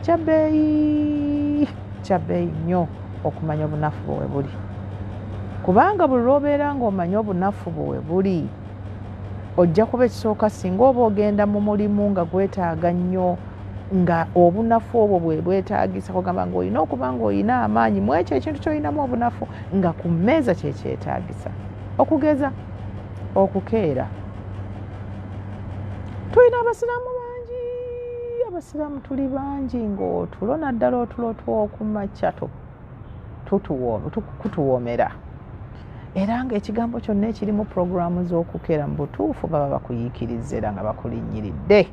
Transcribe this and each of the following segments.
kyabbeeyi nnyo okumanya obunafu bwe buli, kubanga buli lw'obeera ng'omanya obunafu bwe buli ojja kuba ekisooka singa oba ogenda mu mulimu nga gwetaaga nnyo nga obunafu obwo bwe bwetaagisa kugamba ng'olina okuba ng'olina amaanyi mu ekyo ekintu ky'olinamu obunafu nga ku mmeeza kye kyetaagisa. Okugeza okukeera. Tulina abasiraamu bangi, abasiraamu tuli bangi ng'otulo naddala otulo tw'okumakya kutuwoomera. Era ng'ekigambo kyonna ekirimu pulogulaamu z'okukeera mu butuufu baba bakuyiikiriza era nga bakulinnyiridde.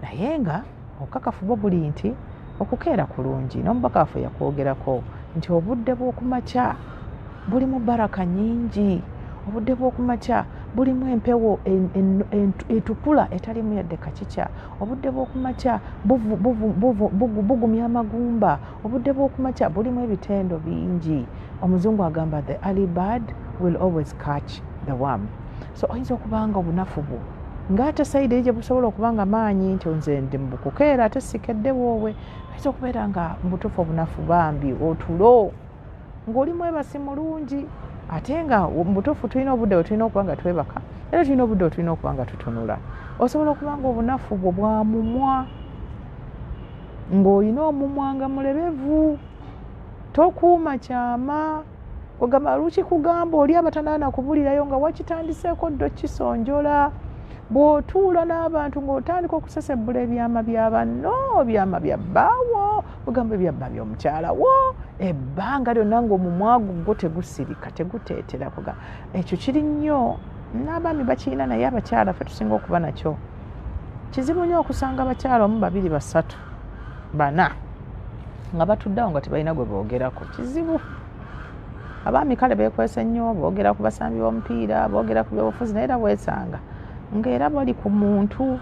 Naye nga okakafu bwo buli nti okukeera kulungi. N'omubaka waffe yakwogerako nti obudde bw'okumakya bulimu baraka nnyingi. Obudde bw'okumakya bulimu empewo etukula etalimu yadde kakikya. Obudde bw'okumakya bugumya amagumba. Obudde bw'okumakya bulimu ebitendo bingi. Omuzungu agamba the early bird will always catch the worm. So oyinza okubanga obunafu bwo ng'ate sayidi gye busobola okubanga maanyi nti nze ndi mu kukeera ate sikedde wowe. Oyinza okubeera nga mu butuufu obunafu bambi otulo ng'oli mwebasi mulungi ate nga mu butuufu tulina obudde bwe tulina okuba nga twebaka era tulina obudde bwe tulina okuba nga tutunula. Osobola okubanga obunafu bwo bwa mumwa ng'olina omumwa nga mulebevu tokuuma kyama ogamba luki kugamba oli abatanaana kubulirayo nga wakitandiseeko ddo kisonjola. Bw'otuula n'abantu ng'otandika okusesebbula ebyama bya banno, byama bya bbaawo, ogamba ebyama by'omukyala wo, ebbanga lyonna ng'omumwa gwo tegusirika teguteetera kuga. Ekyo kiri nnyo n'abaami bakirina naye abakyala ffe tusinga okuba nakyo. Kizibu nnyo okusanga abakyala 1, 2, 3, 4 nga batuddeawo nga tebalina gwe boogerako. Kizibu. Abaami kale beekwese nnyo boogera ku basambi b'omupiira, boogera ku byobufuzi naye era bwesanga ng'era bali ku muntu.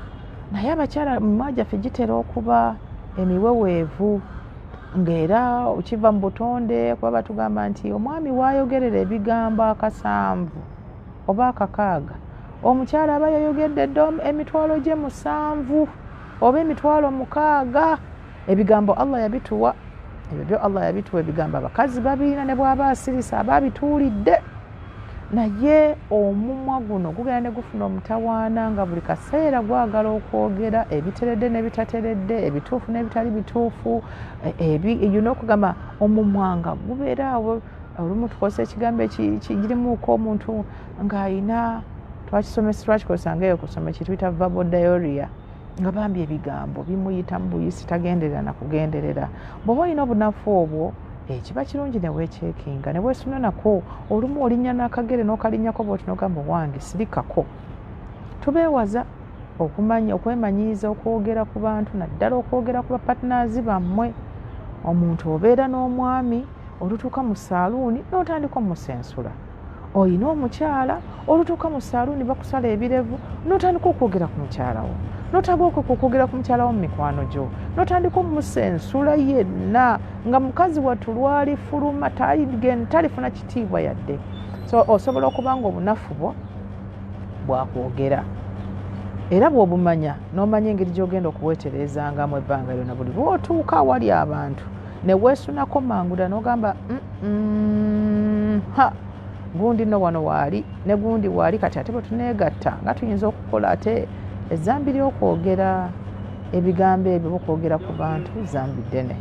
Naye abakyala mu mimwa gyaffe gitera okuba emiweweevu ng'era okiva mu butonde kuba batugamba nti omwami waayogerera ebigambo 7 oba 6 omukyala aba yayogedde emitwalo gye 7 oba emitwalo 6. Ebigambo Allah yabituwa. Ebyo byo Allah yabituwa ebigambo abakazi babirina ne bw'aba asirisa ababituulidde. Naye omumwa guno gugenda ne gufuna omutawaana nga buli kaseera gwagala okwogera ebiteredde n'ebitateredde, ebituufu n'ebitali bituufu. Yina okugamba omumwa nga gubeeraawo. Olumu tukozesa ekigambo ekirimuuko omuntu ng'ayina twakikozesa ngaeyo kusoma kituyita verbal diarrhea nga bambi ebigambo bimuyita mu buyisi tagenderera na kugenderera. Bw'oba olina obunafu obwo kiba kirungi ne weekyekinga ne weesuna nako. Olumu olinnya n'akagere n'okalinnyako bw'oti n'ogamba wange sirikako. Tubeewaza okwemanyiiza okwogera ku bantu naddala okwogera ku bapatnaazi bammwe. Omuntu obeera n'omwami olutuuka mu saaluuni n'otandika omusensula. Oyina omukyala olutuuka mu saaluuni bakusala ebirevu n'otandika okwogera ku mukyala wo. N'otandika okwogera ku mukyala wo mu mikwano gyo. N'otandika omusensula yenna nga mukazi wattu lwali fuluma talifuna kitiibwa yadde. So osobola okuba nga obunafu bwo bwakwogera. Era bw'obumanya n'omanya engeri gy'ogenda okuweeterezangamu ebbanga lyonna buli lw'otuuka awali abantu ne weesunako mangula n'ogamba gundi no wano waali ne gundi waali kati ate bwe tuneegatta nga tuyinza okukola ate ezambi ly'okwogera ebigambo ebyo bokwogera ku bantu zambi ddene.